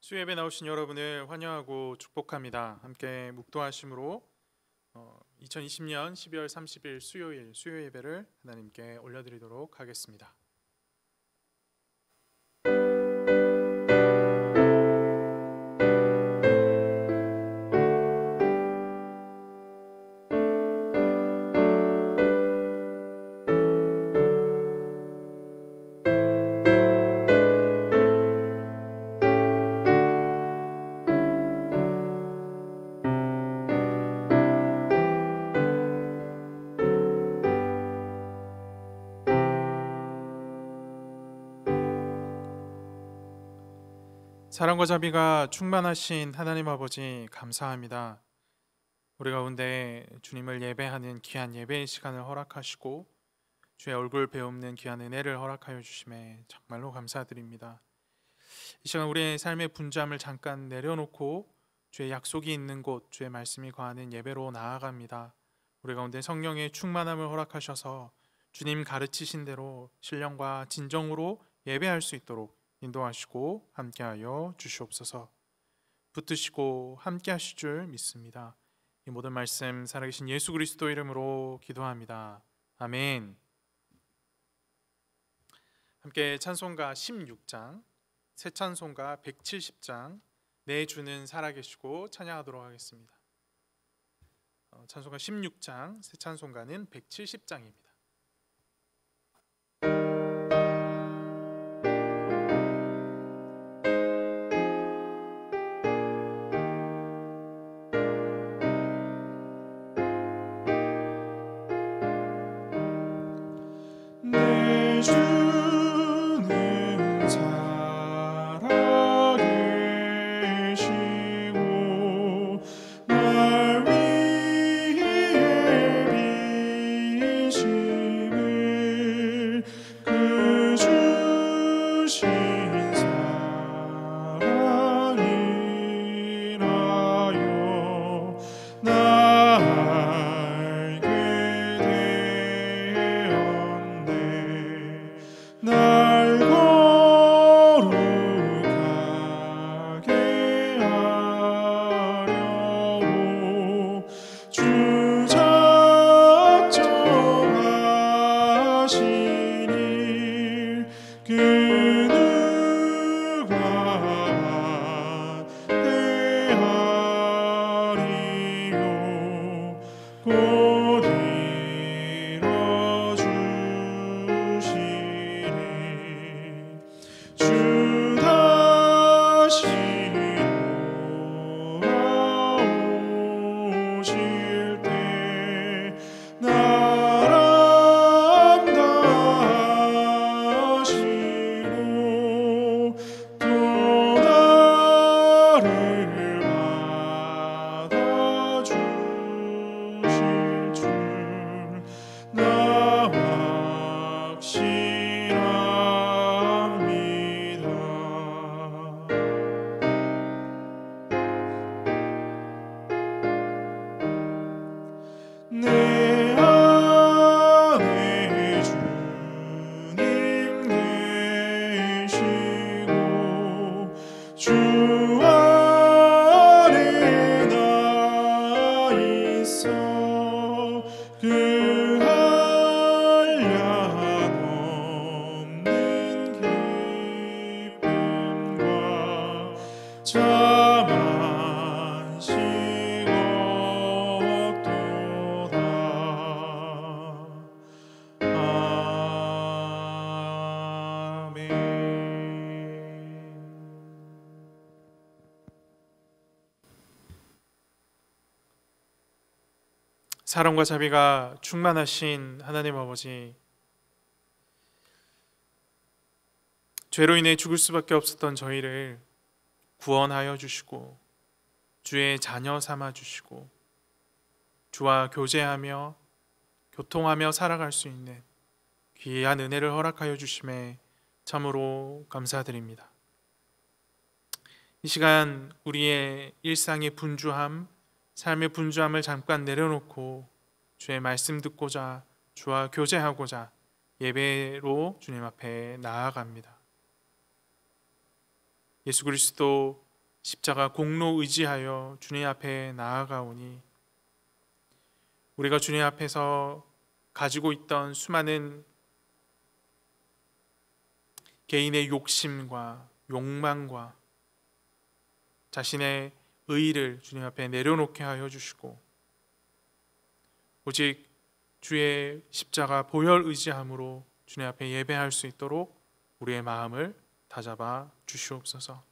수요예배 나오신 여러분을 환영하고 축복합니다. 함께 묵도하심으로 2020년 12월 30일 수요일 수요예배를 하나님께 올려드리도록 하겠습니다. 사랑과 자비가 충만하신 하나님 아버지 감사합니다. 우리 가운데 주님을 예배하는 귀한 예배의 시간을 허락하시고 주의 얼굴 배움는 귀한 은혜를 허락하여 주심에 정말로 감사드립니다. 이 시간 우리의 삶의 분주함을 잠깐 내려놓고 주의 약속이 있는 곳, 주의 말씀이 거하는 예배로 나아갑니다. 우리 가운데 성령의 충만함을 허락하셔서 주님 가르치신 대로 신령과 진정으로 예배할 수 있도록 인도하시고 함께하여 주시옵소서. 붙드시고 함께하실 줄 믿습니다. 이 모든 말씀 살아계신 예수 그리스도 이름으로 기도합니다. 아멘. 함께 찬송가 16장, 새 찬송가 170장 내 주는 살아계시고 찬양하도록 하겠습니다. 찬송가 16장, 새 찬송가는 170장입니다. 사랑과 자비가 충만하신 하나님 아버지, 죄로 인해 죽을 수밖에 없었던 저희를 구원하여 주시고 주의 자녀 삼아 주시고 주와 교제하며 교통하며 살아갈 수 있는 귀한 은혜를 허락하여 주심에 참으로 감사드립니다. 이 시간 우리의 일상의 분주함, 삶의 분주함을 잠깐 내려놓고 주의 말씀 듣고자, 주와 교제하고자 예배로 주님 앞에 나아갑니다. 예수 그리스도 십자가 공로 의지하여 주님 앞에 나아가오니 우리가 주님 앞에서 가지고 있던 수많은 개인의 욕심과 욕망과 자신의 의의를 주님 앞에 내려놓게 하여 주시고 오직 주의 십자가 보혈 의지함으로 주님 앞에 예배할 수 있도록 우리의 마음을 다잡아 주시옵소서.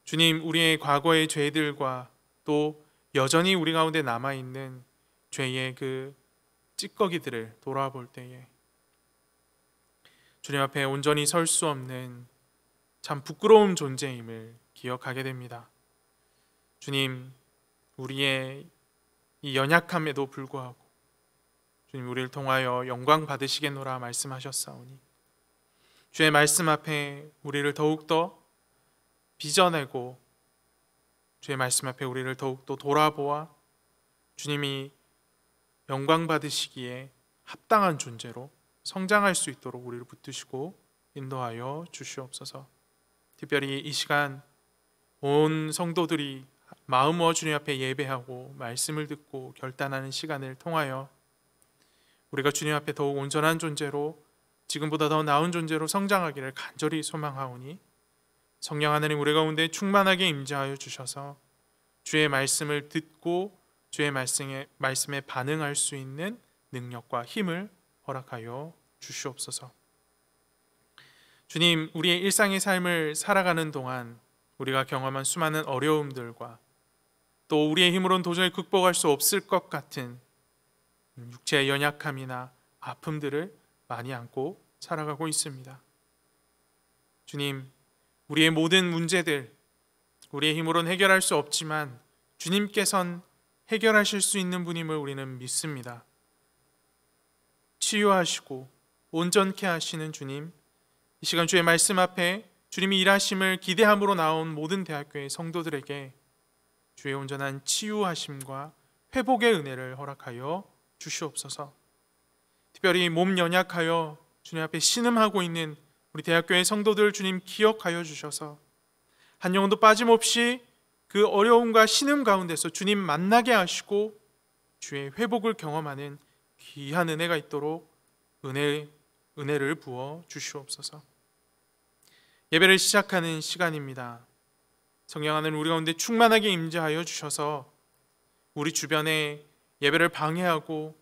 주님, 우리의 과거의 죄들과 또 여전히 우리 가운데 남아있는 죄의 그 찌꺼기들을 돌아볼 때에 주님 앞에 온전히 설 수 없는 참 부끄러운 존재임을 기억하게 됩니다. 주님, 우리의 이 연약함에도 불구하고 주님 우리를 통하여 영광 받으시겠노라 말씀하셨사오니 주의 말씀 앞에 우리를 더욱더 빚어내고 주의 말씀 앞에 우리를 더욱더 돌아보아 주님이 영광 받으시기에 합당한 존재로 성장할 수 있도록 우리를 붙드시고 인도하여 주시옵소서. 특별히 이 시간 온 성도들이 마음으로 주님 앞에 예배하고 말씀을 듣고 결단하는 시간을 통하여 우리가 주님 앞에 더욱 온전한 존재로 지금보다 더 나은 존재로 성장하기를 간절히 소망하오니 성령 하나님 우리 가운데 충만하게 임재하여 주셔서 주의 말씀을 듣고 주의 말씀에 반응할 수 있는 능력과 힘을 허락하여 주시옵소서. 주님, 우리의 일상의 삶을 살아가는 동안 우리가 경험한 수많은 어려움들과 또 우리의 힘으로는 도저히 극복할 수 없을 것 같은 육체의 연약함이나 아픔들을 많이 안고 살아가고 있습니다. 주님, 우리의 모든 문제들, 우리의 힘으로는 해결할 수 없지만 주님께선 해결하실 수 있는 분임을 우리는 믿습니다. 치유하시고 온전케 하시는 주님, 이 시간 주의 말씀 앞에 주님이 일하심을 기대함으로 나온 모든 대학교의 성도들에게 주의 온전한 치유하심과 회복의 은혜를 허락하여 주시옵소서. 특별히 몸 연약하여 주님 앞에 신음하고 있는 우리 대학교의 성도들 주님 기억하여 주셔서 한 영혼도 빠짐없이 그 어려움과 신음 가운데서 주님 만나게 하시고 주의 회복을 경험하는 귀한 은혜가 있도록 은혜를 부어 주시옵소서. 예배를 시작하는 시간입니다. 성령 하나님 우리 가운데 충만하게 임재하여 주셔서 우리 주변에 예배를 방해하고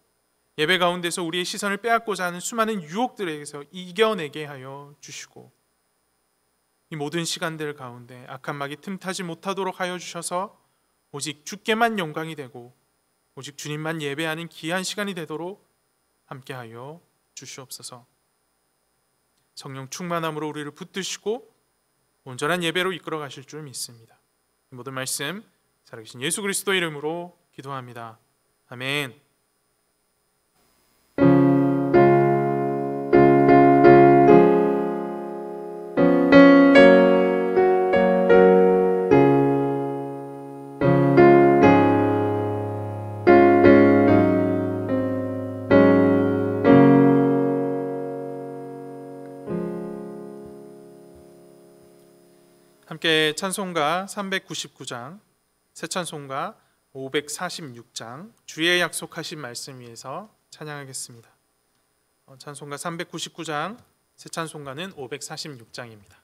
예배 가운데서 우리의 시선을 빼앗고자 하는 수많은 유혹들에게서 이겨내게 하여 주시고 이 모든 시간들 가운데 악한 막이 틈타지 못하도록 하여 주셔서 오직 주께만 영광이 되고 오직 주님만 예배하는 귀한 시간이 되도록 함께하여 주시옵소서. 성령 충만함으로 우리를 붙드시고 온전한 예배로 이끌어 가실 줄 믿습니다. 이 모든 말씀 살아계신 예수 그리스도 이름으로 기도합니다. 아멘. 함께 찬송가 399장, 새 찬송가 546장, 주의 약속하신 말씀 위에서 찬양하겠습니다. 찬송가 399장, 새 찬송가는 546장입니다.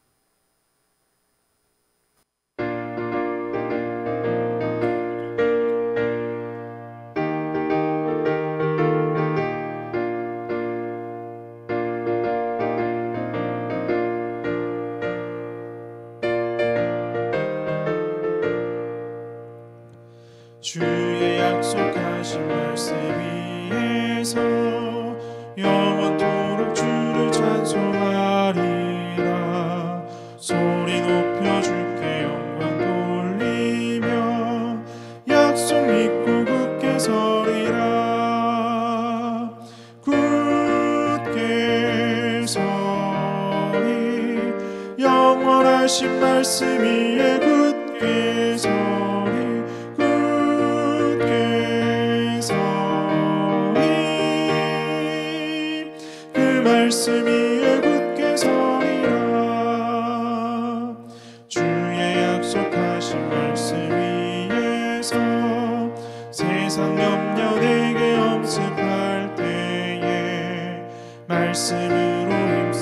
주의 약속하신 말씀 위에서 영원토록 주를 찬송하리라. 소리 높여 주께 영광 돌리며 약속 믿고 굳게 서리라. 굳게 서리 영원하신 말씀 위에 굳게 서리. 말씀 위에 굳게 서리라. 주의 약속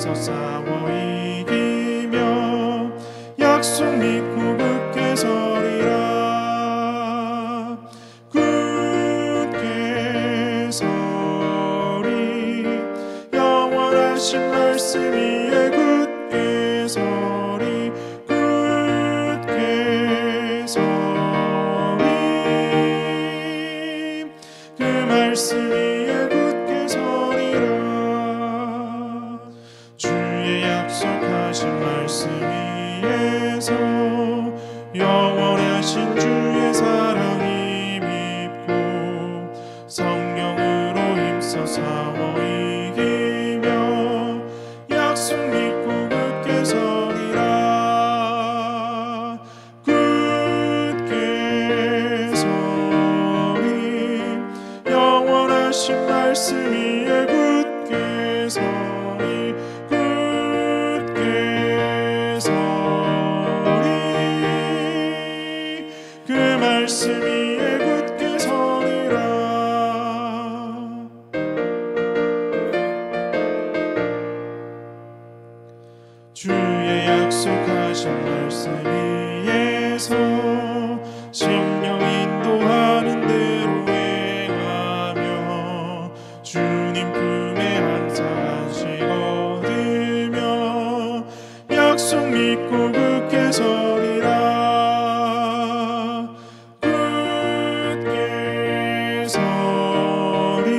힘써 싸워 이기며 약속 믿고 굳게 서리라. 굳게 서리 영원하신 말씀 위에 굳게 서리. 굳게 서리 그 말씀 위에 굳게 서리라. 주의 약속하신 말씀 위에서 영원하신 주의 사랑 힘입고 성령으로 힘써 싸워 이기며 약속 믿고 굳게 서리라. 굳게 서리 영원하신 말씀 위에 굳게 서리. 굳게 서리 그 말씀 위에 굳게 서리라. 주의 약속하신 말씀 위에서 심령 인도하는 대로 행하며 주님 품에 항상 안식 얻으며 약속 믿고 굳게 서리라. 굳게 서리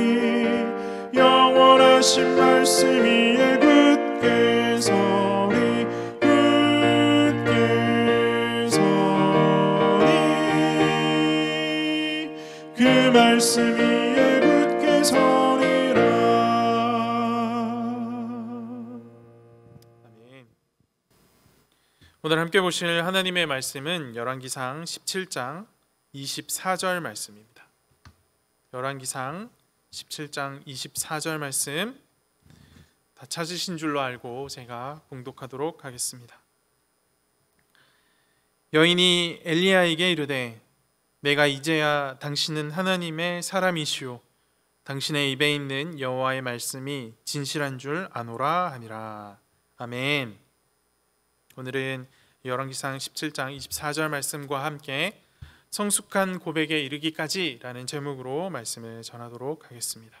영원하신 말씀 위에 굳게 서리. 굳게 서리 그 말씀 위에 굳게 서리라. 아멘. 오늘 함께 보실 하나님의 말씀은 열왕기상 17장 24절 말씀입니다. 열왕기상 17장 24절 말씀 다 찾으신 줄로 알고 제가 봉독하도록 하겠습니다. 여인이 엘리야에게 이르되 내가 이제야 당신은 하나님의 사람이시오 당신의 입에 있는 여호와의 말씀이 진실한 줄 아노라 하니라. 아멘. 오늘은 열왕기상 17장 24절 말씀과 함께 성숙한 고백에 이르기까지라는 제목으로 말씀을 전하도록 하겠습니다.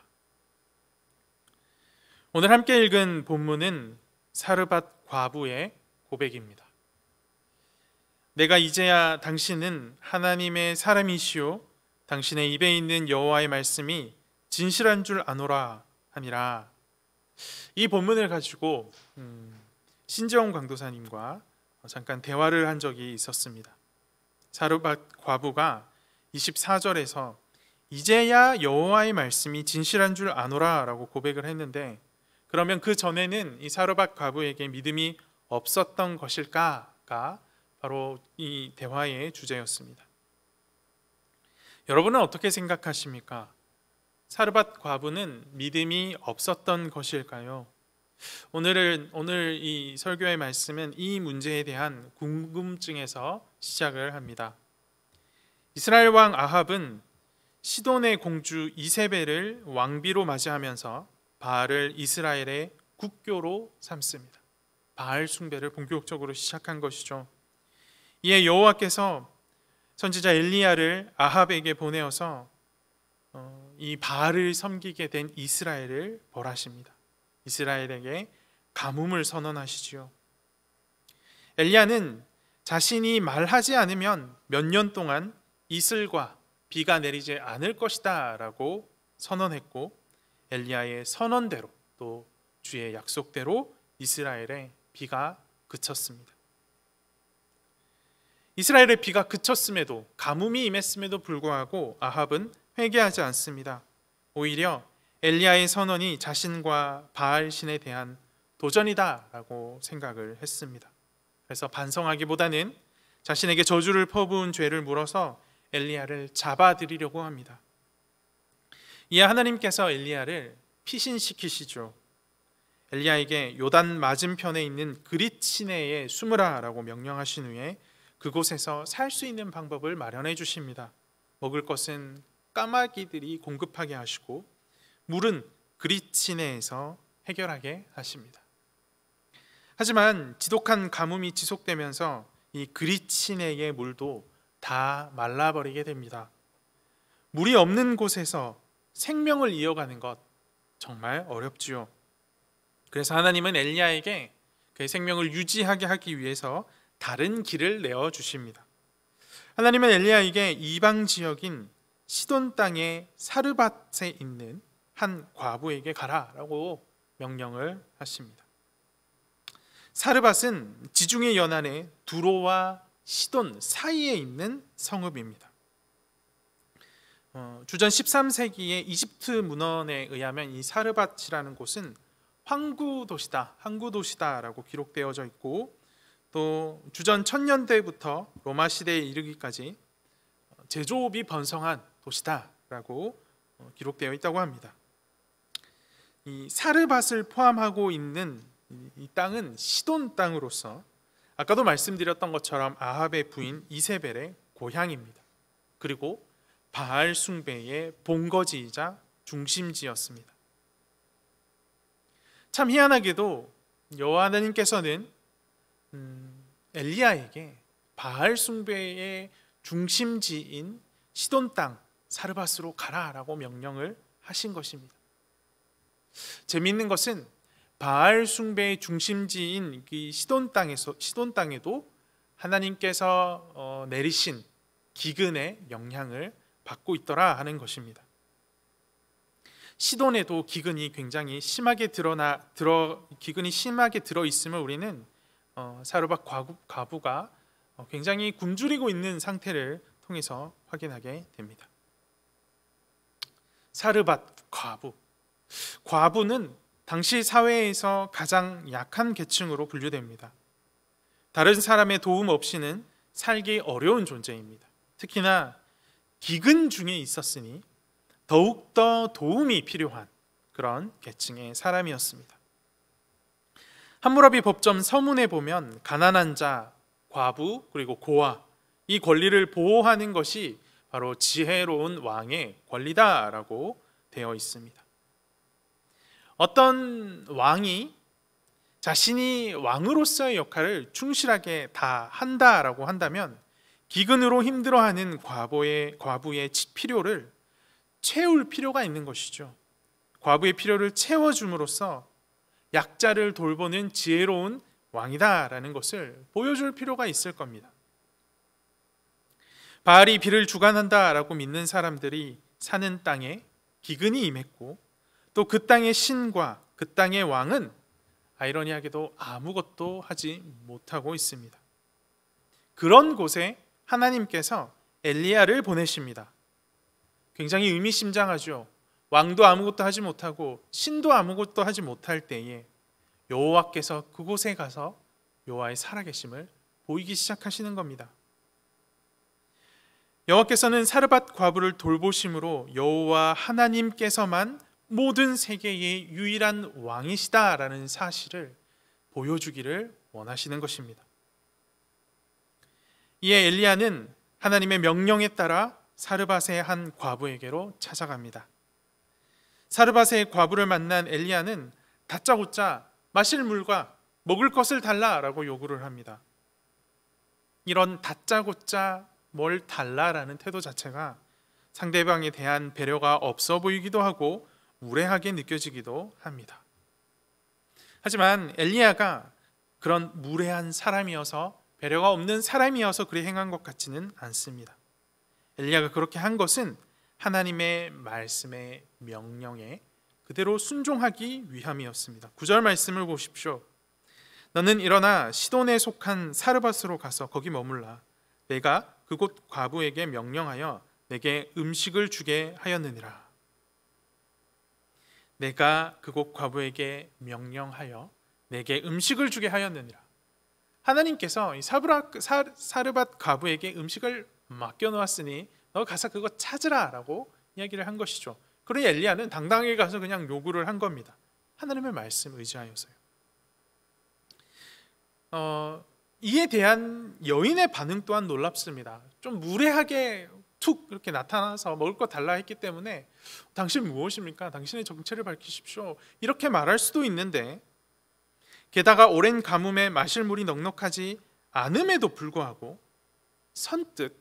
오늘 함께 읽은 본문은 사르밧 과부의 고백입니다. 내가 이제야 당신은 하나님의 사람이시오 당신의 입에 있는 여호와의 말씀이 진실한 줄 아노라 하니라. 이 본문을 가지고 신재원 강도사님과 잠깐 대화를 한 적이 있었습니다. 사르밧 과부가 24절에서 이제야 여호와의 말씀이 진실한 줄 아노라 라고 고백을 했는데, 그러면 그 전에는 이 사르밧 과부에게 믿음이 없었던 것일까가 바로 이 대화의 주제였습니다. 여러분은 어떻게 생각하십니까? 사르밧 과부는 믿음이 없었던 것일까요? 오늘 이 설교의 말씀은 이 문제에 대한 궁금증에서 시작을 합니다. 이스라엘 왕 아합은 시돈의 공주 이세벨을 왕비로 맞이하면서 바알을 이스라엘의 국교로 삼습니다. 바알 숭배를 본격적으로 시작한 것이죠. 이에 여호와께서 선지자 엘리야를 아합에게 보내어서 이 바알을 섬기게 된 이스라엘을 벌하십니다. 이스라엘에게 가뭄을 선언하시지요. 엘리야는 자신이 말하지 않으면 몇 년 동안 이슬과 비가 내리지 않을 것이다 라고 선언했고, 엘리야의 선언대로 또 주의 약속대로 이스라엘의 비가 그쳤습니다. 이스라엘의 비가 그쳤음에도, 가뭄이 임했음에도 불구하고 아합은 회개하지 않습니다. 오히려 엘리야의 선언이 자신과 바알 신에 대한 도전이다라고 생각을 했습니다. 그래서 반성하기보다는 자신에게 저주를 퍼부은 죄를 물어서 엘리야를 잡아들이려고 합니다. 이에 하나님께서 엘리야를 피신시키시죠. 엘리야에게 요단 맞은편에 있는 그릿 시내에 숨으라라고 명령하신 후에 그곳에서 살 수 있는 방법을 마련해 주십니다. 먹을 것은 까마귀들이 공급하게 하시고 물은 그릿 시내에서 해결하게 하십니다. 하지만 지독한 가뭄이 지속되면서 이 그리치네의 물도 다 말라버리게 됩니다. 물이 없는 곳에서 생명을 이어가는 것 정말 어렵지요. 그래서 하나님은 엘리야에게 그의 생명을 유지하게 하기 위해서 다른 길을 내어 주십니다. 하나님은 엘리야에게 이방 지역인 시돈 땅의 사르밧에 있는 한 과부에게 가라라고 명령을 하십니다. 사르밧은 지중해 연안의 두로와 시돈 사이에 있는 성읍입니다. 주전 13세기의 이집트 문헌에 의하면 이 사르밧이라는 곳은 항구 도시다라고 기록되어져 있고, 또 주전 1000년대부터 로마 시대에 이르기까지 제조업이 번성한 도시다라고 기록되어 있다고 합니다. 이 사르밧을 포함하고 있는 이 땅은 시돈 땅으로서 아까도 말씀드렸던 것처럼 아합의 부인 이세벨의 고향입니다. 그리고 바알 숭배의 본거지이자 중심지였습니다. 참 희한하게도 여호와 하나님께서는 엘리야에게 바알 숭배의 중심지인 시돈 땅 사르밧으로 가라라고 명령을 하신 것입니다. 재미있는 것은 바알 숭배의 중심지인 이 시돈 땅에도 하나님께서 내리신 기근의 영향을 받고 있더라 하는 것입니다. 시돈에도 기근이 굉장히 심하게 들어 있음을 우리는 사르밧 과부가 굉장히 굶주리고 있는 상태를 통해서 확인하게 됩니다. 사르밧 과부는 당시 사회에서 가장 약한 계층으로 분류됩니다. 다른 사람의 도움 없이는 살기 어려운 존재입니다. 특히나 기근 중에 있었으니 더욱더 도움이 필요한 그런 계층의 사람이었습니다. 함무라비 법전 서문에 보면 가난한 자, 과부, 그리고 고아, 이 권리를 보호하는 것이 바로 지혜로운 왕의 권리다라고 되어 있습니다. 어떤 왕이 자신이 왕으로서의 역할을 충실하게 다 한다라고 한다면 기근으로 힘들어하는 과부의 필요를 채울 필요가 있는 것이죠. 과부의 필요를 채워줌으로써 약자를 돌보는 지혜로운 왕이다라는 것을 보여줄 필요가 있을 겁니다. 바알이 비를 주관한다라고 믿는 사람들이 사는 땅에 기근이 임했고, 또 그 땅의 신과 그 땅의 왕은 아이러니하게도 아무것도 하지 못하고 있습니다. 그런 곳에 하나님께서 엘리야를 보내십니다. 굉장히 의미심장하죠. 왕도 아무것도 하지 못하고 신도 아무것도 하지 못할 때에 여호와께서 그곳에 가서 여호와의 살아계심을 보이기 시작하시는 겁니다. 여호와께서는 사르밧 과부를 돌보심으로 여호와 하나님께서만 모든 세계의 유일한 왕이시다라는 사실을 보여주기를 원하시는 것입니다. 이에 엘리야는 하나님의 명령에 따라 사르밧의 한 과부에게로 찾아갑니다. 사르밧의 과부를 만난 엘리야는 다짜고짜 마실 물과 먹을 것을 달라라고 요구를 합니다. 이런 다짜고짜 뭘 달라라는 태도 자체가 상대방에 대한 배려가 없어 보이기도 하고 무례하게 느껴지기도 합니다. 하지만 엘리야가 그런 무례한 사람이어서, 배려가 없는 사람이어서 그리 행한 것 같지는 않습니다. 엘리야가 그렇게 한 것은 하나님의 말씀의 명령에 그대로 순종하기 위함이었습니다. 9절 말씀을 보십시오. 너는 일어나 시돈에 속한 사르밧으로 가서 거기 머물라. 내가 그곳 과부에게 명령하여 내게 음식을 주게 하였느니라. 내가 그곳 과부에게 명령하여 내게 음식을 주게 하였느니라. 하나님께서 이 사르밧 과부에게 음식을 맡겨놓았으니 너 가서 그거 찾으라 라고 이야기를 한 것이죠. 그러니 엘리야는 당당하게 가서 그냥 요구를 한 겁니다. 하나님의 말씀 의지하여서요. 이에 대한 여인의 반응 또한 놀랍습니다. 좀 무례하게 툭 이렇게 나타나서 먹을 거 달라 했기 때문에 당신 무엇입니까? 당신의 정체를 밝히십시오. 이렇게 말할 수도 있는데, 게다가 오랜 가뭄에 마실 물이 넉넉하지 않음에도 불구하고 선뜻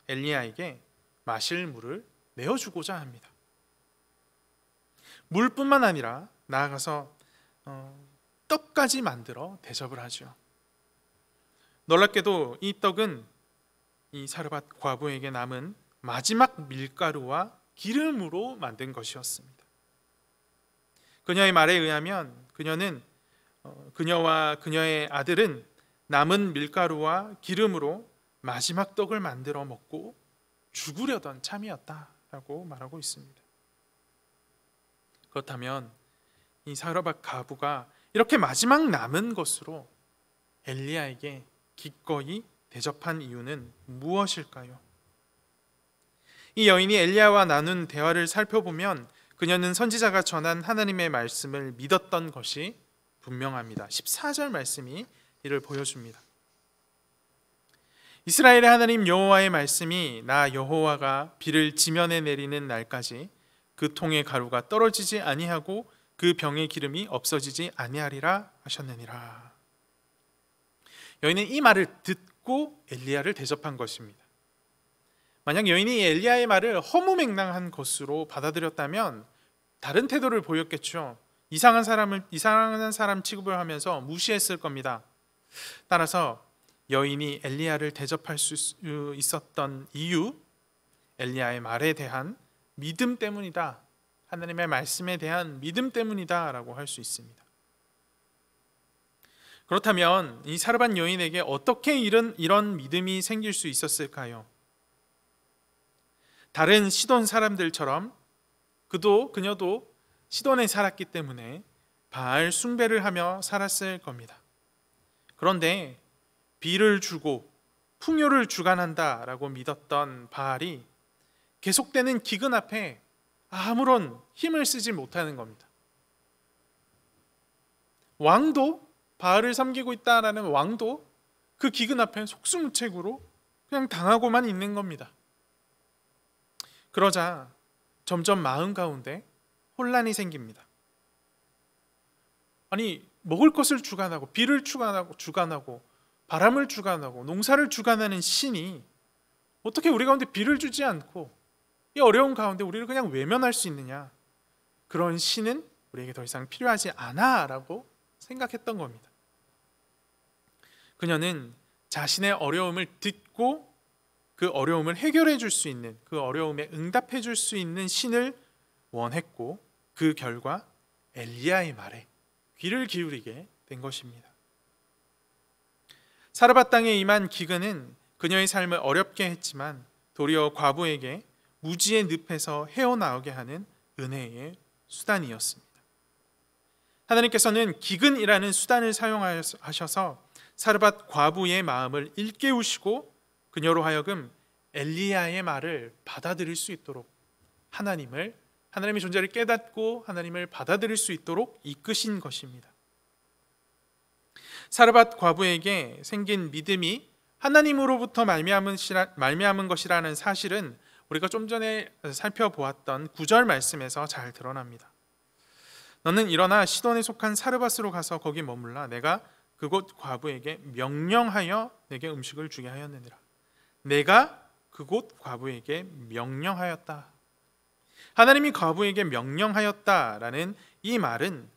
엘리야에게 마실 물을 내어주고자 합니다. 물뿐만 아니라 나아가서 떡까지 만들어 대접을 하죠. 놀랍게도 이 떡은 이 사르밧 과부에게 남은 마지막 밀가루와 기름으로 만든 것이었습니다. 그녀의 말에 의하면 그녀와 그녀의 아들은 남은 밀가루와 기름으로 마지막 떡을 만들어 먹고 죽으려던 참이었다라고 말하고 있습니다. 그렇다면 이 사르밧 과부가 이렇게 마지막 남은 것으로 엘리야에게 기꺼이 대접한 이유는 무엇일까요? 이 여인이 엘리야와 나눈 대화를 살펴보면 그녀는 선지자가 전한 하나님의 말씀을 믿었던 것이 분명합니다. 14절 말씀이 이를 보여줍니다. 이스라엘의 하나님 여호와의 말씀이 나 여호와가 비를 지면에 내리는 날까지 그 통의 가루가 떨어지지 아니하고 그 병의 기름이 없어지지 아니하리라 하셨느니라. 여인은 이 말을 듣고 엘리야를 대접한 것입니다. 만약 여인이 엘리야의 말을 허무맹랑한 것으로 받아들였다면 다른 태도를 보였겠죠. 이상한 사람 취급을 하면서 무시했을 겁니다. 따라서 여인이 엘리야를 대접할 수 있었던 이유, 엘리야의 말에 대한 믿음 때문이다. 하나님의 말씀에 대한 믿음 때문이다라고 할 수 있습니다. 그렇다면 이 사르밧 여인에게 어떻게 이런 믿음이 생길 수 있었을까요? 다른 시돈 사람들처럼 그녀도 시돈에 살았기 때문에 바알 숭배를 하며 살았을 겁니다. 그런데 비를 주고 풍요를 주관한다라고 믿었던 바알이 계속되는 기근 앞에 아무런 힘을 쓰지 못하는 겁니다. 왕도 바알을 섬기고 있다라는 왕도 그 기근 앞에 속수무책으로 그냥 당하고만 있는 겁니다. 그러자 점점 마음 가운데 혼란이 생깁니다. 아니, 먹을 것을 주관하고 비를 주관하고 바람을 주관하고 농사를 주관하는 신이 어떻게 우리 가운데 비를 주지 않고 이 어려운 가운데 우리를 그냥 외면할 수 있느냐? 그런 신은 우리에게 더 이상 필요하지 않아라고 생각했던 겁니다. 그녀는 자신의 어려움을 듣고 그 어려움을 해결해 줄 수 있는, 그 어려움에 응답해 줄 수 있는 신을 원했고 그 결과 엘리야의 말에 귀를 기울이게 된 것입니다. 사르밧 땅에 임한 기근은 그녀의 삶을 어렵게 했지만 도리어 과부에게 무지의 늪에서 헤어나오게 하는 은혜의 수단이었습니다. 하나님께서는 기근이라는 수단을 사용하셔서 사르밧 과부의 마음을 일깨우시고 그녀로 하여금 엘리야의 말을 받아들일 수 있도록 하나님의 존재를 깨닫고 하나님을 받아들일 수 있도록 이끄신 것입니다. 사르밧 과부에게 생긴 믿음이 하나님으로부터 말미암은 것이라는 사실은 우리가 좀 전에 살펴보았던 9절 말씀에서 잘 드러납니다. 너는 일어나 시돈에 속한 사르밧으로 가서 거기 머물라. 내가 그곳 과부에게 명령하여 내게 음식을 주게 하였느니라. 내가 그곳 과부에게 명령하였다. 하나님이 과부에게 명령하였다라는 이 말은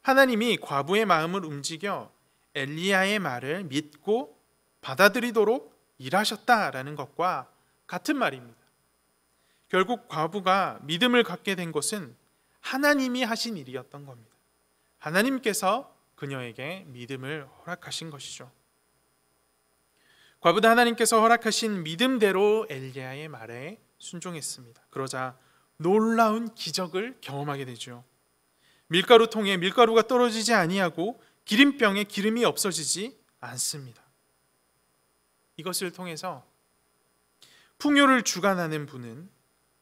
하나님이 과부의 마음을 움직여 엘리야의 말을 믿고 받아들이도록 일하셨다라는 것과 같은 말입니다. 결국 과부가 믿음을 갖게 된 것은 하나님이 하신 일이었던 겁니다. 하나님께서 그녀에게 믿음을 허락하신 것이죠. 과부도 하나님께서 허락하신 믿음대로 엘리야의 말에 순종했습니다. 그러자 놀라운 기적을 경험하게 되죠. 밀가루통에 밀가루가 떨어지지 아니하고 기름병에 기름이 없어지지 않습니다. 이것을 통해서 풍요를 주관하는 분은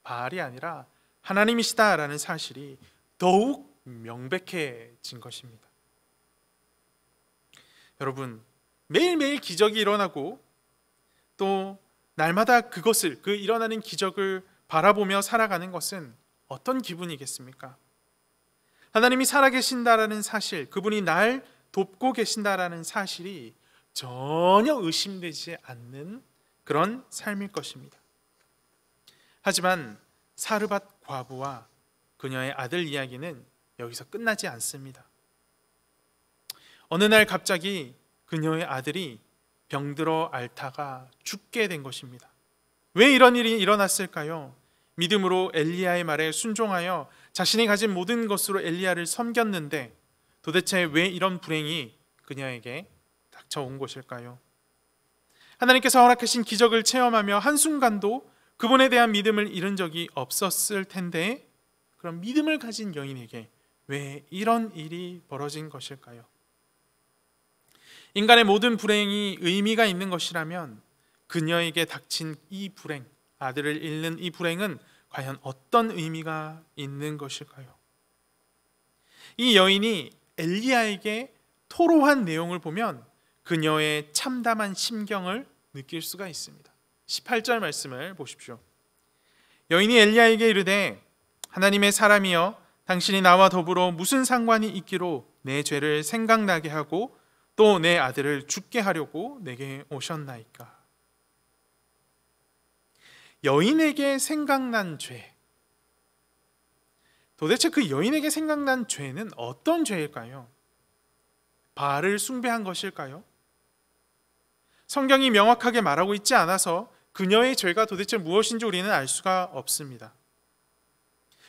바알이 아니라 하나님이시다라는 사실이 더욱 명백해진 것입니다. 여러분, 매일매일 기적이 일어나고 또 날마다 그 일어나는 기적을 바라보며 살아가는 것은 어떤 기분이겠습니까? 하나님이 살아계신다라는 사실, 그분이 날 돕고 계신다라는 사실이 전혀 의심되지 않는 그런 삶일 것입니다. 하지만 사르밧 과부와 그녀의 아들 이야기는 여기서 끝나지 않습니다. 어느 날 갑자기 그녀의 아들이 병들어 앓다가 죽게 된 것입니다. 왜 이런 일이 일어났을까요? 믿음으로 엘리야의 말에 순종하여 자신이 가진 모든 것으로 엘리야를 섬겼는데 도대체 왜 이런 불행이 그녀에게 닥쳐온 것일까요? 하나님께서 허락하신 기적을 체험하며 한순간도 그분에 대한 믿음을 잃은 적이 없었을 텐데 그럼 믿음을 가진 여인에게 왜 이런 일이 벌어진 것일까요? 인간의 모든 불행이 의미가 있는 것이라면 그녀에게 닥친 이 불행, 아들을 잃는 이 불행은 과연 어떤 의미가 있는 것일까요? 이 여인이 엘리야에게 토로한 내용을 보면 그녀의 참담한 심경을 느낄 수가 있습니다. 18절 말씀을 보십시오. 여인이 엘리야에게 이르되 하나님의 사람이여 당신이 나와 더불어 무슨 상관이 있기로 내 죄를 생각나게 하고 또 내 아들을 죽게 하려고 내게 오셨나이까. 여인에게 생각난 죄. 도대체 그 여인에게 생각난 죄는 어떤 죄일까요? 바알을 숭배한 것일까요? 성경이 명확하게 말하고 있지 않아서 그녀의 죄가 도대체 무엇인지 우리는 알 수가 없습니다.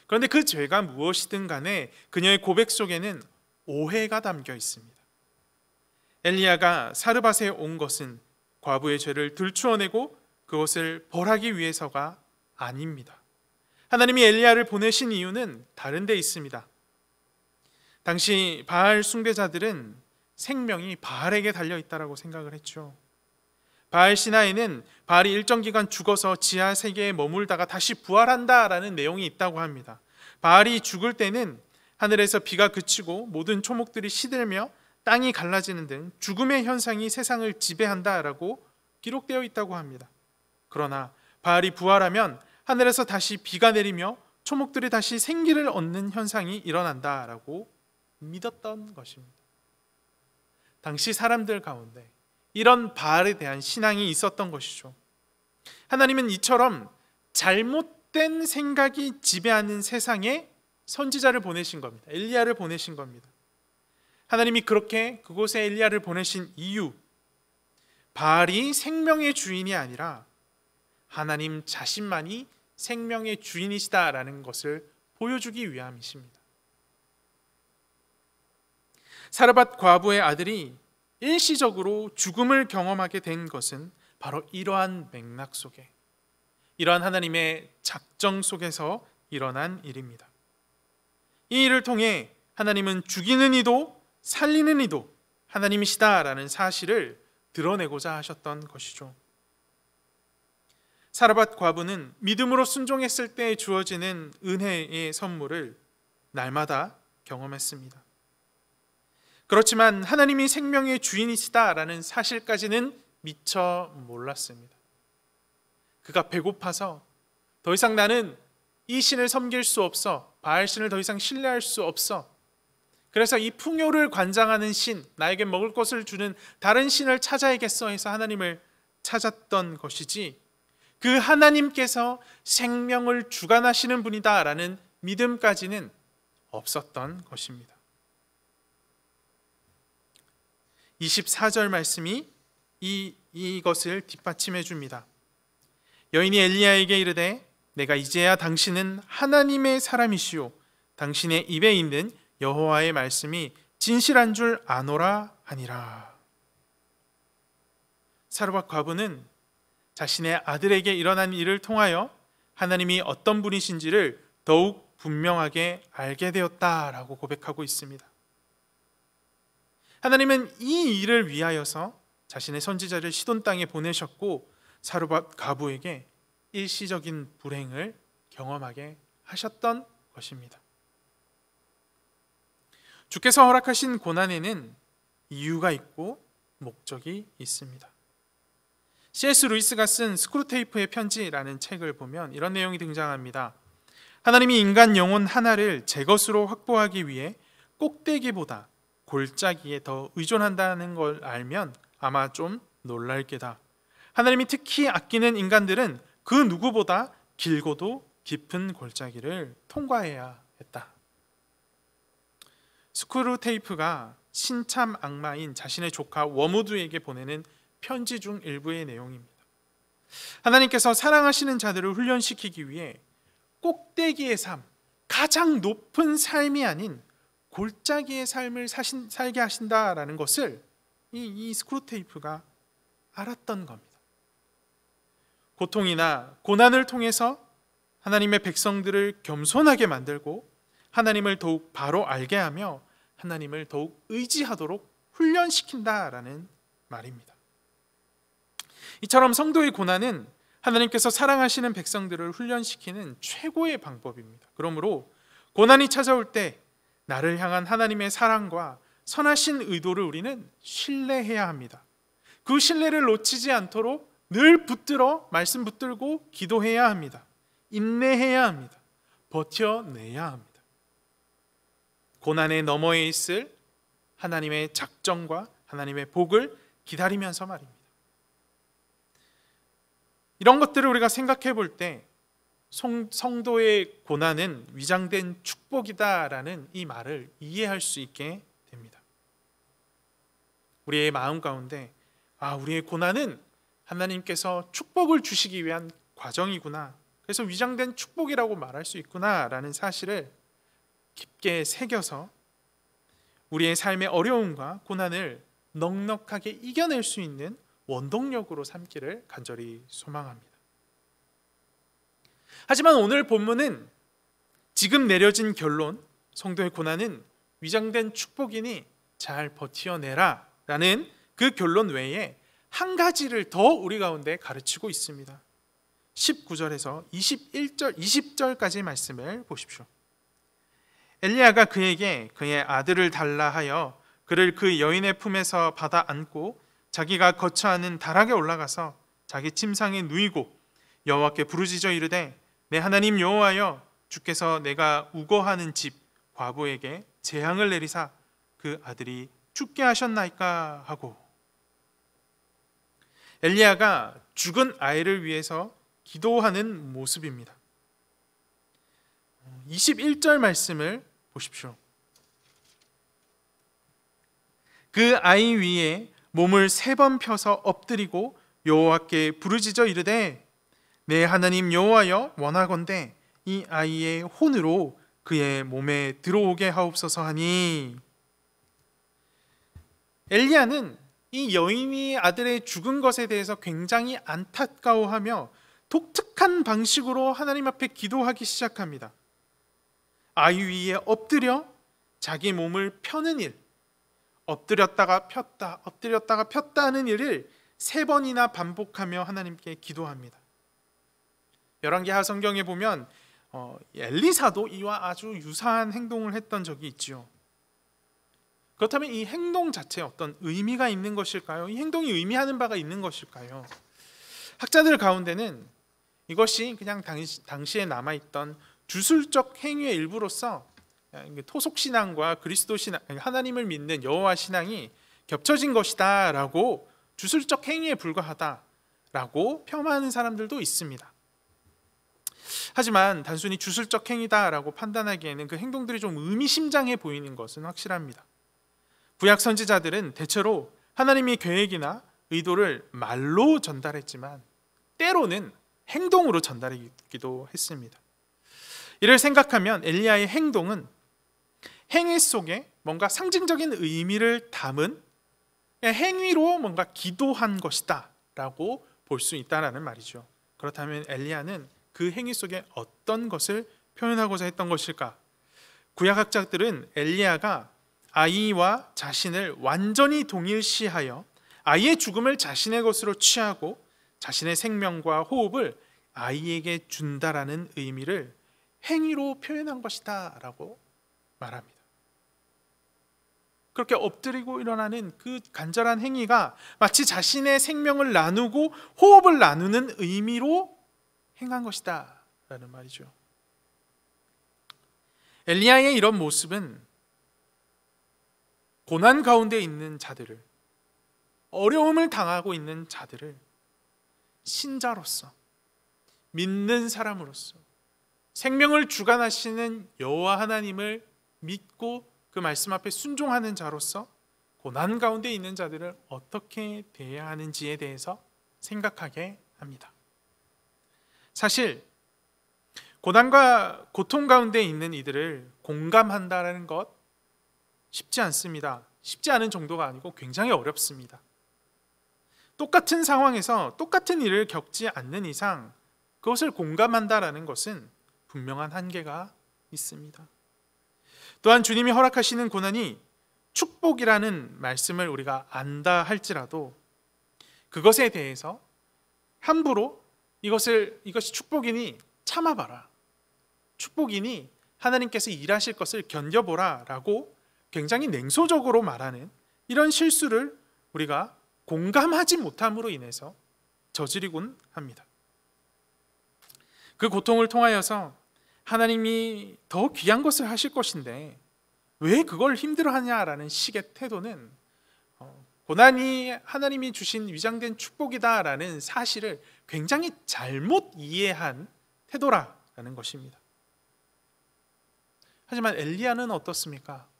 그런데 그 죄가 무엇이든 간에 그녀의 고백 속에는 오해가 담겨 있습니다. 엘리야가 사르밧에 온 것은 과부의 죄를 들추어내고 그것을 벌하기 위해서가 아닙니다. 하나님이 엘리야를 보내신 이유는 다른 데 있습니다. 당시 바알 숭배자들은 생명이 바알에게 달려 있다고 생각을 했죠. 바알 신화에는 바알이 일정 기간 죽어서 지하 세계에 머물다가 다시 부활한다라는 내용이 있다고 합니다. 바알이 죽을 때는 하늘에서 비가 그치고 모든 초목들이 시들며 땅이 갈라지는 등 죽음의 현상이 세상을 지배한다라고 기록되어 있다고 합니다. 그러나 바알이 부활하면 하늘에서 다시 비가 내리며 초목들이 다시 생기를 얻는 현상이 일어난다라고 믿었던 것입니다. 당시 사람들 가운데 이런 바알에 대한 신앙이 있었던 것이죠. 하나님은 이처럼 잘못된 생각이 지배하는 세상에 선지자를 보내신 겁니다. 엘리야를 보내신 겁니다. 하나님이 그렇게 그곳에 엘리야를 보내신 이유, 바알이 생명의 주인이 아니라 하나님 자신만이 생명의 주인이시다라는 것을 보여주기 위함이십니다. 사르밧 과부의 아들이 일시적으로 죽음을 경험하게 된 것은 바로 이러한 맥락 속에, 이러한 하나님의 작정 속에서 일어난 일입니다. 이 일을 통해 하나님은 죽이는 이도 살리는 이도 하나님이시다라는 사실을 드러내고자 하셨던 것이죠. 사르밧 과부는 믿음으로 순종했을 때 주어지는 은혜의 선물을 날마다 경험했습니다. 그렇지만 하나님이 생명의 주인이시다라는 사실까지는 미처 몰랐습니다. 그가 배고파서 더 이상 나는 이 신을 섬길 수 없어, 바알 신을 더 이상 신뢰할 수 없어, 그래서 이 풍요를 관장하는 신, 나에게 먹을 것을 주는 다른 신을 찾아야겠어 해서 하나님을 찾았던 것이지, 그 하나님께서 생명을 주관하시는 분이다라는 믿음까지는 없었던 것입니다. 24절 말씀이 이것을 뒷받침해 줍니다. 여인이 엘리야에게 이르되 내가 이제야 당신은 하나님의 사람이시오 당신의 입에 있는 여호와의 말씀이 진실한 줄 아노라 하니라. 사르밧 과부는 자신의 아들에게 일어난 일을 통하여 하나님이 어떤 분이신지를 더욱 분명하게 알게 되었다라고 고백하고 있습니다. 하나님은 이 일을 위하여서 자신의 선지자를 시돈 땅에 보내셨고 사르밧 과부에게 일시적인 불행을 경험하게 하셨던 것입니다. 주께서 허락하신 고난에는 이유가 있고 목적이 있습니다. C.S. 루이스가 쓴 스크루테이프의 편지라는 책을 보면 이런 내용이 등장합니다. 하나님이 인간 영혼 하나를 제 것으로 확보하기 위해 꼭대기보다 골짜기에 더 의존한다는 걸 알면 아마 좀 놀랄 게다. 하나님이 특히 아끼는 인간들은 그 누구보다 길고도 깊은 골짜기를 통과해야 했다. 스크루테이프가 신참 악마인 자신의 조카 워무드에게 보내는 편지 중 일부의 내용입니다. 하나님께서 사랑하시는 자들을 훈련시키기 위해 꼭대기의 삶, 가장 높은 삶이 아닌 골짜기의 삶을 살게 하신다라는 것을 이 스크루테이프가 알았던 겁니다. 고통이나 고난을 통해서 하나님의 백성들을 겸손하게 만들고 하나님을 더욱 바로 알게 하며 하나님을 더욱 의지하도록 훈련시킨다라는 말입니다. 이처럼 성도의 고난은 하나님께서 사랑하시는 백성들을 훈련시키는 최고의 방법입니다. 그러므로 고난이 찾아올 때 나를 향한 하나님의 사랑과 선하신 의도를 우리는 신뢰해야 합니다. 그 신뢰를 놓치지 않도록 늘 붙들어 말씀 붙들고 기도해야 합니다. 인내해야 합니다. 버텨내야 합니다. 고난의 너머에 있을 하나님의 작정과 하나님의 복을 기다리면서 말입니다. 이런 것들을 우리가 생각해 볼 때 성도의 고난은 위장된 축복이다라는 이 말을 이해할 수 있게 됩니다. 우리의 마음 가운데 우리의 고난은 하나님께서 축복을 주시기 위한 과정이구나. 그래서 위장된 축복이라고 말할 수 있구나라는 사실을 깊게 새겨서 우리의 삶의 어려움과 고난을 넉넉하게 이겨낼 수 있는 원동력으로 삼기를 간절히 소망합니다. 하지만 오늘 본문은 지금 내려진 결론, 성도의 고난은 위장된 축복이니 잘 버텨내라 라는 그 결론 외에 한 가지를 더 우리 가운데 가르치고 있습니다. 19절에서 21절, 20절까지 말씀을 보십시오. 엘리야가 그에게 그의 아들을 달라 하여 그를 그 여인의 품에서 받아 안고 자기가 거처하는 다락에 올라가서 자기 침상에 누이고 여호와께 부르짖어 이르되 내 하나님 여호와여 주께서 내가 우거하는 집 과부에게 재앙을 내리사 그 아들이 죽게 하셨나이까 하고. 엘리야가 죽은 아이를 위해서 기도하는 모습입니다. 21절 말씀을 보십시오. 그 아이 위에 몸을 3번 펴서 엎드리고 여호와께 부르짖어 이르되 내 하나님 여호와여 원하건대 이 아이의 혼으로 그의 몸에 들어오게 하옵소서 하니. 엘리야는 이 여인이 아들의 죽은 것에 대해서 굉장히 안타까워하며 독특한 방식으로 하나님 앞에 기도하기 시작합니다. 아이 위에 엎드려 자기 몸을 펴는 일, 엎드렸다가 폈다, 엎드렸다가 폈다 하는 일을 3번이나 반복하며 하나님께 기도합니다. 열왕기하 성경에 보면 엘리사도 이와 아주 유사한 행동을 했던 적이 있지요. 그렇다면 이 행동 자체에 어떤 의미가 있는 것일까요? 이 행동이 의미하는 바가 있는 것일까요? 학자들 가운데는 이것이 그냥 당시에 남아있던 주술적 행위의 일부로서 토속 신앙과 그리스도 신앙, 하나님을 믿는 여호와 신앙이 겹쳐진 것이다 라고 주술적 행위에 불과하다라고 폄하하는 사람들도 있습니다. 하지만 단순히 주술적 행위다라고 판단하기에는 그 행동들이 좀 의미심장해 보이는 것은 확실합니다. 구약 선지자들은 대체로 하나님의 계획이나 의도를 말로 전달했지만 때로는 행동으로 전달하기도 했습니다. 이를 생각하면 엘리야의 행동은 행위 속에 뭔가 상징적인 의미를 담은 행위로 뭔가 기도한 것이다 라고 볼 수 있다는 말이죠. 그렇다면 엘리야는 그 행위 속에 어떤 것을 표현하고자 했던 것일까? 구약학자들은 엘리야가 아이와 자신을 완전히 동일시하여 아이의 죽음을 자신의 것으로 취하고 자신의 생명과 호흡을 아이에게 준다라는 의미를 행위로 표현한 것이다 라고 말합니다. 그렇게 엎드리고 일어나는 그 간절한 행위가 마치 자신의 생명을 나누고 호흡을 나누는 의미로 행한 것이다 라는 말이죠. 엘리야의 이런 모습은 고난 가운데 있는 자들을, 어려움을 당하고 있는 자들을 신자로서, 믿는 사람으로서 생명을 주관하시는 여호와 하나님을 믿고 그 말씀 앞에 순종하는 자로서 고난 가운데 있는 자들을 어떻게 대해야 하는지에 대해서 생각하게 합니다. 사실 고난과 고통 가운데 있는 이들을 공감한다는 것 쉽지 않습니다. 쉽지 않은 정도가 아니고 굉장히 어렵습니다. 똑같은 상황에서 똑같은 일을 겪지 않는 이상 그것을 공감한다라는 것은 분명한 한계가 있습니다. 또한 주님이 허락하시는 고난이 축복이라는 말씀을 우리가 안다 할지라도 그것에 대해서 함부로 이것이 축복이니 참아봐라, 축복이니 하나님께서 일하실 것을 견뎌보라 라고 굉장히 냉소적으로 말하는 이런 실수를 우리가 공감하지 못함으로 인해서 저지르곤 합니다. 그 고통을 통하여서 하나님이 더 귀한 것을 하실 것인데 왜 그걸 힘들어하냐라는 식의 태도는 고난이 하나님이 주신 위장된 축복이다라는 사실을 굉장히 잘못 이해한 태도라는 것입니다. 하지만 엘리야는 어떻습니까?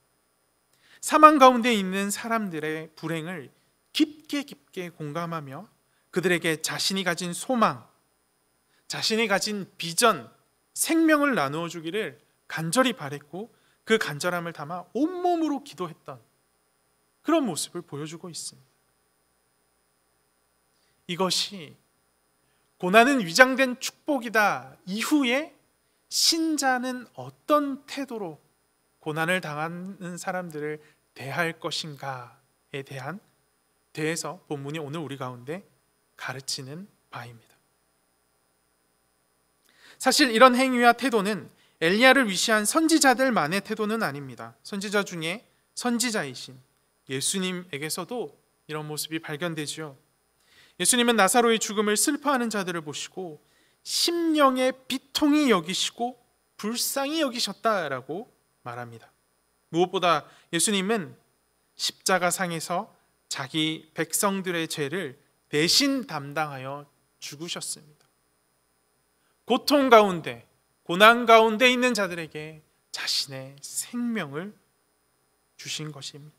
사망 가운데 있는 사람들의 불행을 깊게 공감하며 그들에게 자신이 가진 소망, 자신이 가진 비전, 생명을 나누어 주기를 간절히 바랬고 그 간절함을 담아 온몸으로 기도했던 그런 모습을 보여주고 있습니다. 이것이 고난은 위장된 축복이다 이후에 신자는 어떤 태도로 고난을 당하는 사람들을 대할 것인가에 대해서 본문이 오늘 우리 가운데 가르치는 바입니다. 사실 이런 행위와 태도는 엘리야를 위시한 선지자들만의 태도는 아닙니다. 선지자 중에 선지자이신 예수님에게서도 이런 모습이 발견되죠. 예수님은 나사로의 죽음을 슬퍼하는 자들을 보시고 심령의 비통히 여기시고 불쌍히 여기셨다라고 말합니다. 무엇보다 예수님은 십자가상에서 자기 백성들의 죄를 대신 담당하여 죽으셨습니다. 고통 가운데, 고난 가운데 있는 자들에게 자신의 생명을 주신 것입니다.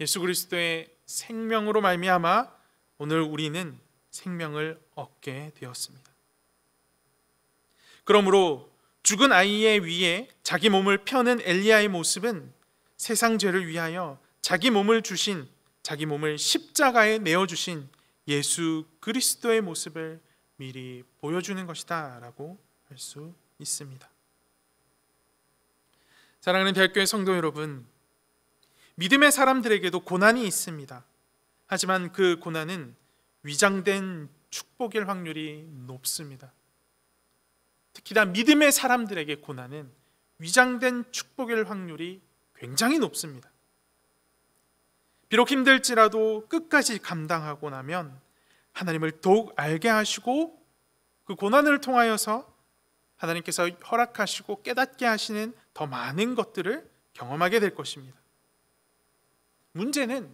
예수 그리스도의 생명으로 말미암아 오늘 우리는 생명을 얻게 되었습니다. 그러므로 죽은 아이의 위에 자기 몸을 펴는 엘리야의 모습은 세상 죄를 위하여 자기 몸을 십자가에 내어주신 예수 그리스도의 모습을 미리 보여주는 것이다 라고 할 수 있습니다. 사랑하는 대학교의 성도 여러분, 믿음의 사람들에게도 고난이 있습니다. 하지만 그 고난은 위장된 축복일 확률이 높습니다. 특히나 믿음의 사람들에게 고난은 위장된 축복일 확률이 굉장히 높습니다. 비록 힘들지라도 끝까지 감당하고 나면 하나님을 더욱 알게 하시고 그 고난을 통하여서 하나님께서 허락하시고 깨닫게 하시는 더 많은 것들을 경험하게 될 것입니다. 문제는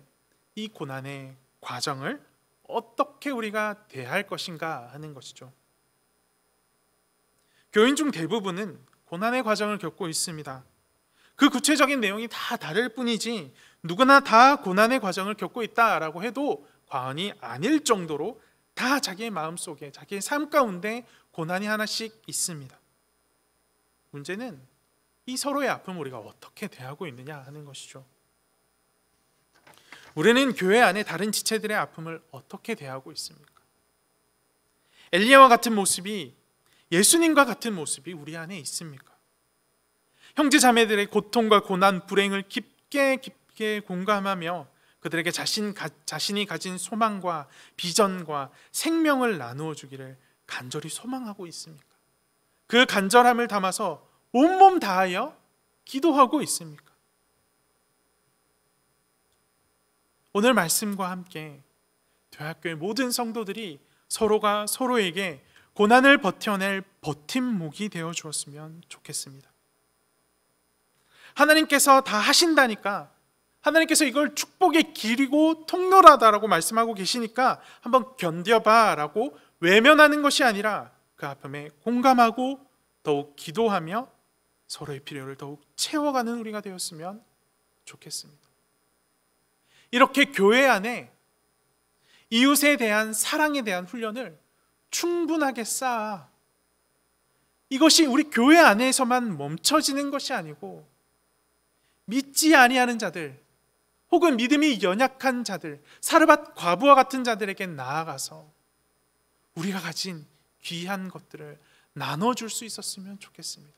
이 고난의 과정을 어떻게 우리가 대할 것인가 하는 것이죠. 교인 중 대부분은 고난의 과정을 겪고 있습니다. 그 구체적인 내용이 다 다를 뿐이지 누구나 다 고난의 과정을 겪고 있다라고 해도 과언이 아닐 정도로 다 자기의 마음속에, 자기의 삶 가운데 고난이 하나씩 있습니다. 문제는 이 서로의 아픔을 우리가 어떻게 대하고 있느냐 하는 것이죠. 우리는 교회 안에 다른 지체들의 아픔을 어떻게 대하고 있습니까? 엘리야와 같은 모습이, 예수님과 같은 모습이 우리 안에 있습니까? 형제 자매들의 고통과 고난, 불행을 깊게 공감하며 그들에게 자신이 가진 소망과 비전과 생명을 나누어 주기를 간절히 소망하고 있습니까? 그 간절함을 담아서 온몸 다하여 기도하고 있습니까? 오늘 말씀과 함께 대학교의 모든 성도들이 서로가 서로에게 고난을 버텨낼 버팀목이 되어 주었으면 좋겠습니다. 하나님께서 다 하신다니까, 하나님께서 이걸 축복의 길이고 통로라다라고 말씀하고 계시니까 한번 견뎌봐 라고 외면하는 것이 아니라 그 아픔에 공감하고 더욱 기도하며 서로의 필요를 더욱 채워가는 우리가 되었으면 좋겠습니다. 이렇게 교회 안에 이웃에 대한 사랑에 대한 훈련을 충분하게 쌓아, 이것이 우리 교회 안에서만 멈춰지는 것이 아니고 믿지 아니하는 자들 혹은 믿음이 연약한 자들, 사르밧 과부와 같은 자들에게 나아가서 우리가 가진 귀한 것들을 나눠줄 수 있었으면 좋겠습니다.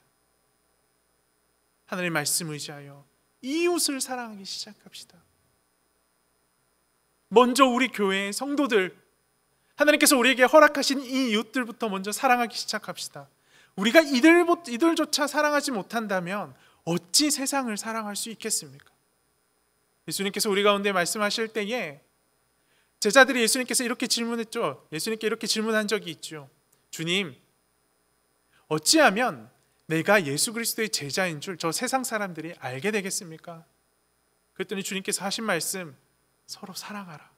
하나님의 말씀 의지하여 이웃을 사랑하기 시작합시다. 먼저 우리 교회의 성도들, 하나님께서 우리에게 허락하신 이 이웃들부터 먼저 사랑하기 시작합시다. 우리가 이들조차 사랑하지 못한다면 어찌 세상을 사랑할 수 있겠습니까? 예수님께서 우리 가운데 말씀하실 때에 제자들이 예수님께서 이렇게 질문했죠. 예수님께 이렇게 질문한 적이 있죠. 주님, 어찌하면 내가 예수 그리스도의 제자인 줄 저 세상 사람들이 알게 되겠습니까? 그랬더니 주님께서 하신 말씀, 서로 사랑하라.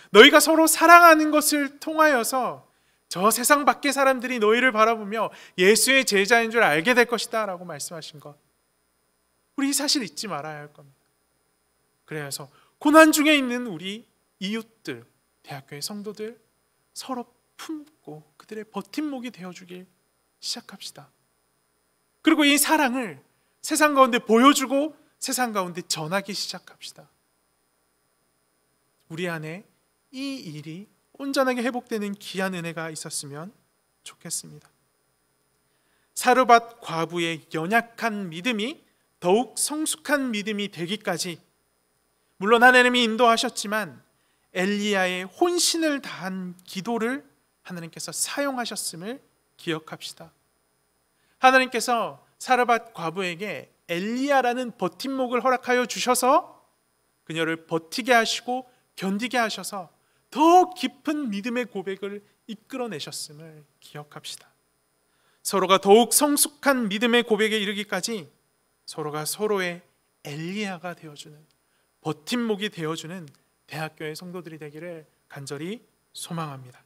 너희가 서로 사랑하는 것을 통하여서 저 세상 밖의 사람들이 너희를 바라보며 예수의 제자인 줄 알게 될 것이다 라고 말씀하신 것, 우리 이 사실 잊지 말아야 할 겁니다. 그래서 고난 중에 있는 우리 이웃들, 대학교의 성도들 서로 품고 그들의 버팀목이 되어주길 시작합시다. 그리고 이 사랑을 세상 가운데 보여주고 세상 가운데 전하기 시작합시다. 우리 안에 이 일이 온전하게 회복되는 귀한 은혜가 있었으면 좋겠습니다. 사르밧 과부의 연약한 믿음이 더욱 성숙한 믿음이 되기까지, 물론 하나님이 인도하셨지만 엘리야의 혼신을 다한 기도를 하나님께서 사용하셨음을 기억합시다. 하나님께서 사르밧 과부에게 엘리야라는 버팀목을 허락하여 주셔서 그녀를 버티게 하시고 견디게 하셔서 더 깊은 믿음의 고백을 이끌어내셨음을 기억합시다. 서로가 더욱 성숙한 믿음의 고백에 이르기까지 서로가 서로의 엘리야가 되어주는, 버팀목이 되어주는 대학교의 성도들이 되기를 간절히 소망합니다.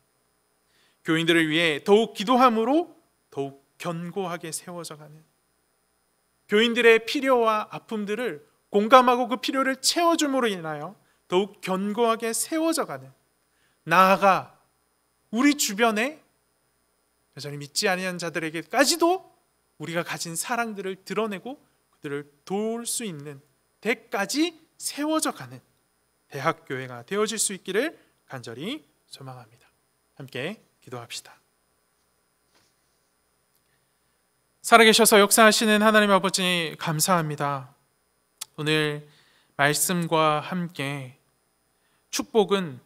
교인들을 위해 더욱 기도함으로 더욱 견고하게 세워져가는, 교인들의 필요와 아픔들을 공감하고 그 필요를 채워줌으로 인하여 더욱 견고하게 세워져가는, 나아가 우리 주변에 여전히 믿지 아니한 자들에게까지도 우리가 가진 사랑들을 드러내고 그들을 도울 수 있는 데까지 세워져가는 대학교회가 되어질 수 있기를 간절히 소망합니다. 함께 기도합시다. 살아계셔서 역사하시는 하나님 아버지, 감사합니다. 오늘 말씀과 함께 축복은,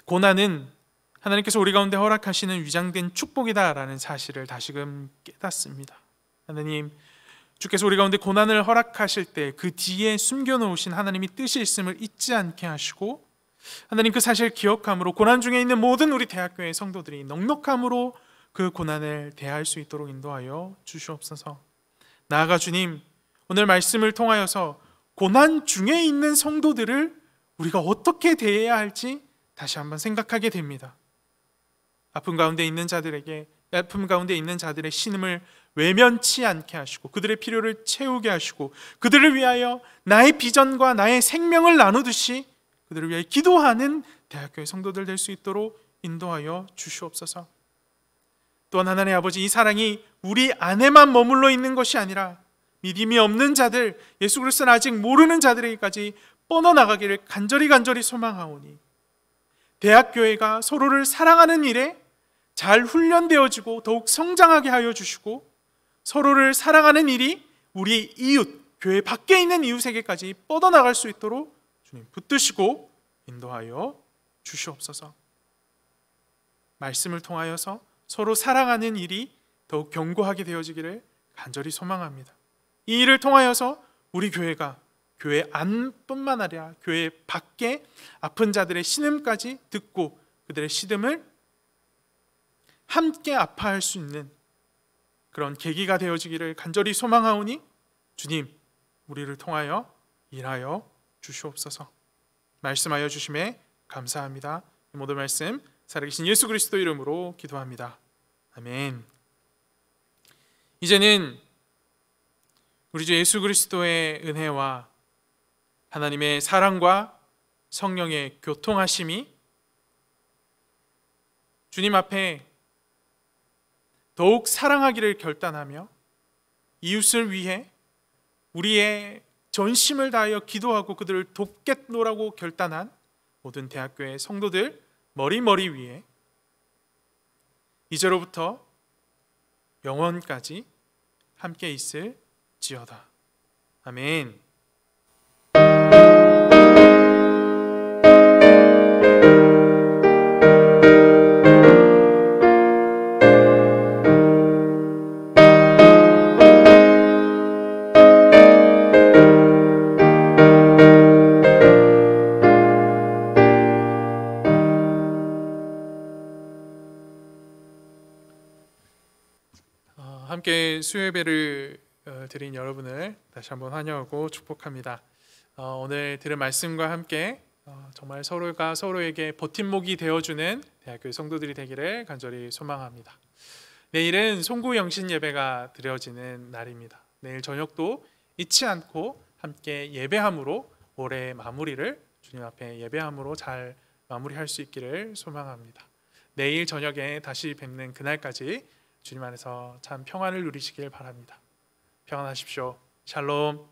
고난은 하나님께서 우리 가운데 허락하시는 위장된 축복이다라는 사실을 다시금 깨닫습니다. 하나님, 주께서 우리 가운데 고난을 허락하실 때 그 뒤에 숨겨놓으신 하나님이 뜻이 있음을 잊지 않게 하시고, 하나님 그 사실을 기억함으로 고난 중에 있는 모든 우리 대학교의 성도들이 넉넉함으로 그 고난을 대할 수 있도록 인도하여 주시옵소서. 나아가 주님, 오늘 말씀을 통하여서 고난 중에 있는 성도들을 우리가 어떻게 대해야 할지 다시 한번 생각하게 됩니다. 아픔 가운데 있는 자들에게, 아픔 가운데 있는 자들의 신음을 외면치 않게 하시고 그들의 필요를 채우게 하시고 그들을 위하여 나의 비전과 나의 생명을 나누듯이 그들을 위해 기도하는 대학교의 성도들 될 수 있도록 인도하여 주시옵소서. 또한 하나님 아버지, 이 사랑이 우리 안에만 머물러 있는 것이 아니라 믿음이 없는 자들, 예수 그리스도를 아직 모르는 자들에게까지 뻗어나가기를 간절히 소망하오니, 대학교회가 서로를 사랑하는 일에 잘 훈련되어지고 더욱 성장하게 하여 주시고, 서로를 사랑하는 일이 우리 이웃, 교회 밖에 있는 이웃에게까지 뻗어나갈 수 있도록 주님 붙드시고 인도하여 주시옵소서. 말씀을 통하여서 서로 사랑하는 일이 더욱 견고하게 되어지기를 간절히 소망합니다. 이 일을 통하여서 우리 교회가 교회 안뿐만 아니라 교회 밖에 아픈 자들의 신음까지 듣고 그들의 시름을 함께 아파할 수 있는 그런 계기가 되어지기를 간절히 소망하오니, 주님, 우리를 통하여 일하여 주시옵소서. 말씀하여 주심에 감사합니다. 이 모든 말씀 살아계신 예수 그리스도 이름으로 기도합니다. 아멘. 이제는 우리 주 예수 그리스도의 은혜와 하나님의 사랑과 성령의 교통하심이 주님 앞에 더욱 사랑하기를 결단하며 이웃을 위해 우리의 전심을 다하여 기도하고 그들을 돕겠노라고 결단한 모든 대학교의 성도들 머리 위에 이제로부터 영원까지 함께 있을지어다. 아멘. 함께 수요예배를 드린 여러분을 다시 한번 환영하고 축복합니다. 오늘 들은 말씀과 함께 정말 서로가 서로에게 버팀목이 되어주는 대학교의 성도들이 되기를 간절히 소망합니다. 내일은 송구 영신 예배가 드려지는 날입니다. 내일 저녁도 잊지 않고 함께 예배함으로 올해 마무리를 주님 앞에 예배함으로 잘 마무리할 수 있기를 소망합니다. 내일 저녁에 다시 뵙는 그날까지 주님 안에서 참 평안을 누리시길 바랍니다. 평안하십시오. 샬롬.